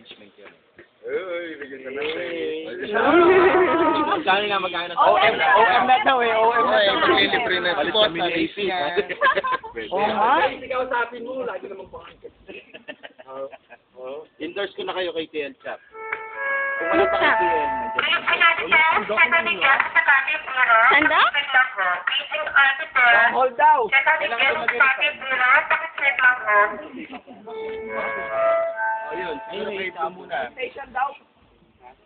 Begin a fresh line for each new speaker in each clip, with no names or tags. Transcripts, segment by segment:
engagement yun.
Uy, bigyan ka na
Magkano nga magkano?
OM na daw eh, OM na daw.
Maglilibre na
Balik kami na AC.
Oo nga.
Endorse ko na kayo kay TL Shop. Kung wala pa kay TL,
Sando?
Hold daw.
ayun, celebrate mo muna.
Station daw.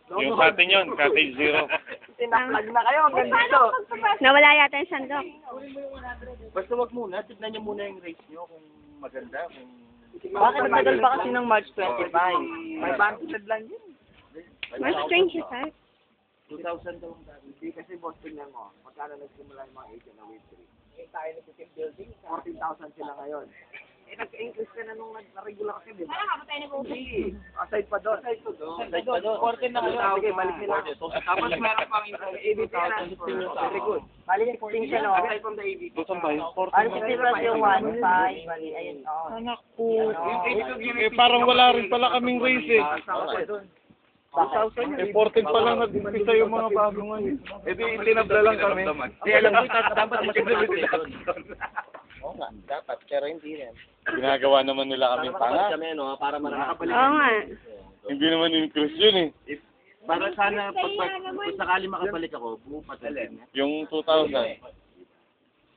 Yung sa atin yun, cottage zero.
Tinaklag na kayo, hanggang dito.
Nawala yata yung sandok.
Basta wag muna, tignan niyo muna yung race niyo kung maganda, kung...
Bakit nagtagal pa kasi ng March 25? May banded lang yun.
Mas strange yun, sir.
2,000 daw ang dami.
Hindi kasi boss, tingnan mo. Magkano nagsimula yung mga agent na wave 3? Eh, tayo nag-team building. 14,000 sila ngayon. Eh, nag-increase ka na nung nag-regular kasi, di ba? Aside pa doon. Aside pa doon. 14 na ngayon. Sige, balik nila.
Tapos meron pang
ABT na. Very good. Balik 16 siya, no? Aside from the ABT.
Doon ba yun?
Ano si Plus yung 1, 5, bali, ayun.
Anak po. Eh, parang wala rin pala kaming race eh. Eh, 14 pa lang nag-umpisa yung mga bago ngayon. Eh, di itinabla lang kami.
Di alam ko, dapat mas
Oo nga, dapat, pero hindi rin.
Ginagawa naman nila kami tanga.
kami, no? Para makakabalik.
Oo nga.
Hindi naman increase yun eh.
Para sana, kung sakali makabalik ako, bumupatulin.
Yung 2,000.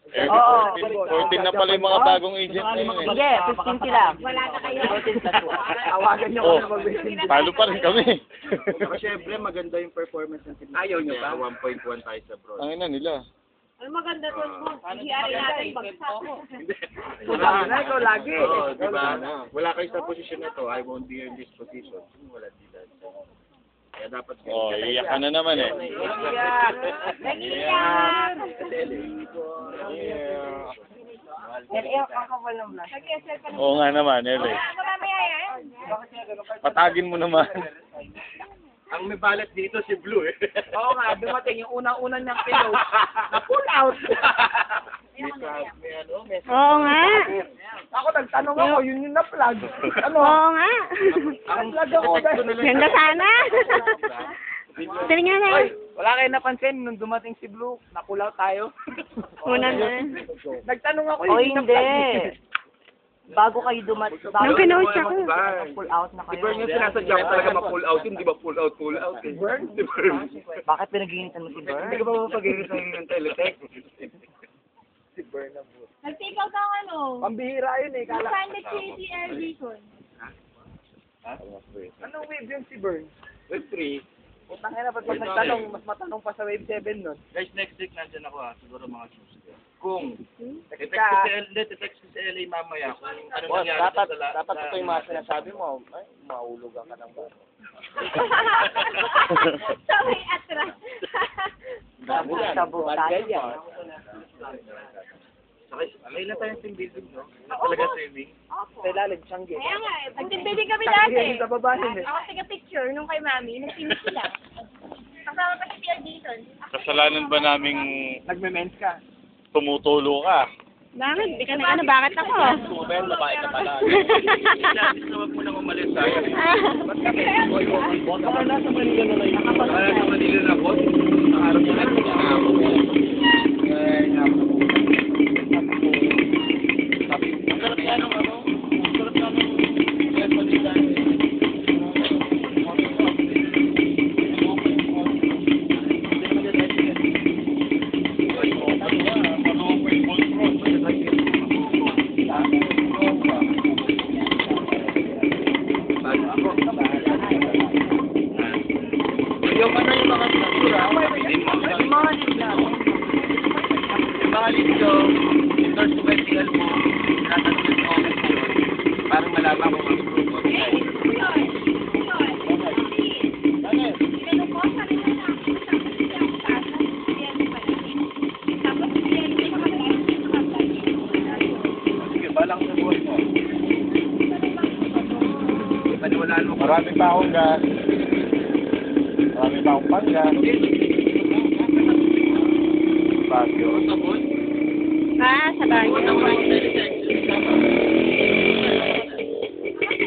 Eh,
Oo,
14 na pala yung mga bagong agent na yun eh.
Sige, 15 sila.
Wala na kayo.
Awagan nyo
Oh,
kung mag-15.
talo pa rin kami.
Pero syempre, maganda yung performance ng team. Ayaw nyo ba? 1.1 tayo sa bro.
Ang ina nila.
Ano maganda to? Hihari natin bagsak.
Wala, ikaw lagi.
Oo, diba? Wala kayo sa posisyon na to. I won't be in this position. Wala dila. Kaya dapat...
Oh, iiyak ka na naman eh. Oo nga naman, Ele. Patagin mo naman.
Ang may balat dito si Blue eh.
Oo nga, dumating yung unang-unang niyang pilote na pull out.
Oo nga.
Ako nagtanong ako, yun yung na-plug. Ano?
Oo nga.
Na-plug ako.
Ganda sana. Sige nga na.
Ay, wala kayo napansin nung dumating si Blue, na-pull out tayo.
Una na.
Nagtanong ako
O
yun yung
hindi.
na-plug.
Bago kayo dumating,
Nung pinost siya ko.
pull out na
Si
kayo.
Bern yung sinasadya ko talaga ma-pull out yun. Di ba pull out eh.
Bern?
Si Bern.
Bakit pinag-iinitan mo si
Hindi
Bern?
ka ba mapag-inis ng teletext?
Si Bern na po.
Nag-take out ang ano.
Pambihira yun eh. Kala.
Standard si Air Vision.
Anong wave yun si Bern?
Web 3.
Utang na, pag nagtanong, mas matanong pa sa wave 7 nun.
Guys, next week nandyan ako siguro mga Tuesday. Kung
Text
text ko si LA mamaya kung ano
Boss,
nangyari
dapat ito yung mga sinasabi mo. Ay, maulugan ka ng baro.
Sabay atras.
Sabog tayo.
May na tayong team building, no? Talaga swimming.
Sa ilalim, Changi.
Kaya nga eh. Nagtimbili kami dati.
Sa baba yun eh.
Ako taga-picture nung kay Mami. Nag-finish sila. Kasama pa si Air Vision.
Kasalanan ba naming
Nagme-mens ka.
tumutulo ka?
Bakit? Di ka na ano, bakit ako?
Suben, babae ka pala. Ilalabis na wag mo nang umalis tayo.
Baka nasa Manila na lang.
Kaya sa Manila na po, ang araw niya lang ako. Ang sarap yan ng ano? Ang sarap yan ng Yes, Manila. Yung ano yung mga natura, yung mga lindo, endorse ko ba yung sigal mo, natanong yung comment mo yun, parang malaman ko ang group of sige, balang sa buhay mo. Paniwalaan mo.
Marami pa akong gas. Marami pa akong panggas. Bagyo.
Sa bagay.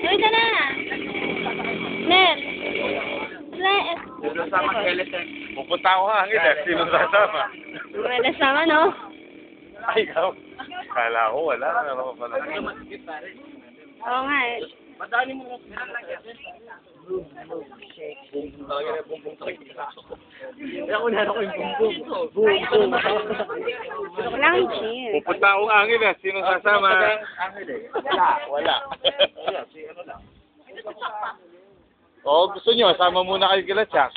Uy, na.
Kasama skeleton.
Pupunta ako nga hangin eh. Sino sasama?
Wala sama, no?
Ay, ikaw. Kala ko wala. Ano pa pala?
Oo nga eh.
Madali mo.
Kaya ko na ako yung bumbong.
Walang chill.
Pupunta ako hangin eh. Sino sasama? Wala. Oo, gusto nyo. Sama muna kayo kila Chuck.